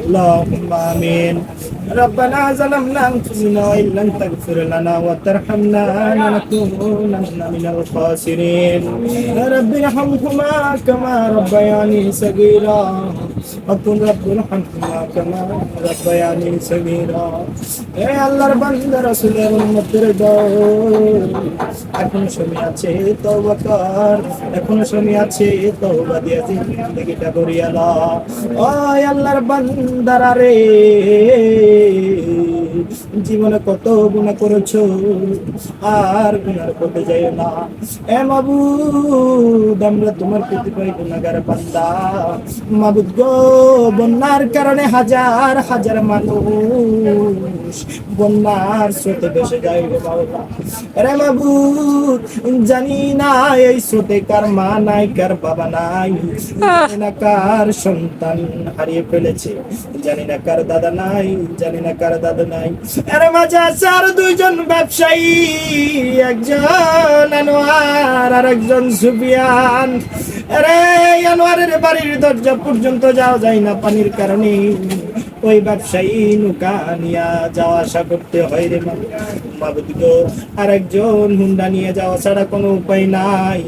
اللهم آمين. ربنا ظلمنا أنفسنا وإن لم تغفر لنا وترحمنا لنكونن من الخاسرين. رب ارحمهما كما ربياني صغيرا وقل رب ارحمهما كما ربياني صغيرا. হে আল্লাহর বান্দা রাসূলের উম্মতের দল, এখনো সময় আছে তওবা কর, এখনো সময় আছে তওবা দিয়ে জিন্দেগিটা গড়িয়া নাও। ও আল্লাহর বান্দারা রে, জীবনে কত গুনাহ করেছো, আর গুনার পথে যাইও না। এ মাবুদ, আমরা তোমার কতিপয় গুনাহগার বান্দা। মাবুদ গো, বন্যার কারণে হাজার হাজার মানুষ বন্যার স্রোতে ভেসে যায় গো বাবা। রে মাবুদ, জানি না এই স্রোতে কার মা নাই, কার বাবা নাই, জানি না কার সন্তান হারিয়ে ফেলেছে, জানি না কার দাদা নাই, জানি না কার দাদা নাই। এর মাঝে আছে আর দুইজন ব্যবসায়ী, একজন আনোয়ার আর একজন সুফিয়ান। আরে আনোয়ারের বাড়ির দরজা পর্যন্ত যাওয়া যায় না পানির কারণে। ওই ব্যবসায়ী নৌকা নিয়ে যাওয়া আসা করতে হয় রে মাবুদ গো। আর একজন হুন্ডা নিয়ে যাওয়া ছাড়া কোনো উপায় নাই।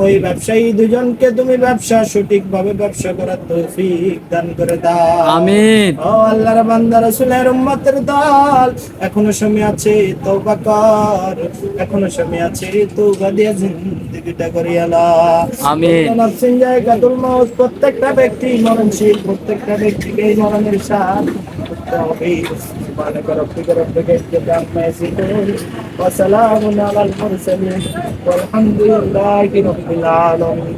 ওই ব্যবসায়ী দুজনকে তুমি ব্যবসা সঠিকভাবে ব্যবসা করার তৌফিক দান করে দাও, আমিন। ও আল্লাহর বান্দা রাসূলের উম্মতের দল, এখনো সময় আছে তওবা কর, এখনো সময় আছে তওবা দিয়ে জিন্দেগিটা করিয়া নাও। আমিন। নাফসিন জায়গাতুল মউত, প্রত্যেকটা ব্যক্তি মরণশীল, প্রত্যেকটা ব্যক্তিকে মরণের সাথে করতে হবে। সুবহানাকা রাব্বিকা রাব্বিল ইজ্জাতি আম্মা ইয়াসিফুন ওয়া সালামুন আলাল মুরসালিন ওয়ালহামদুলিল্লাহি রাব্বিল আলামিন।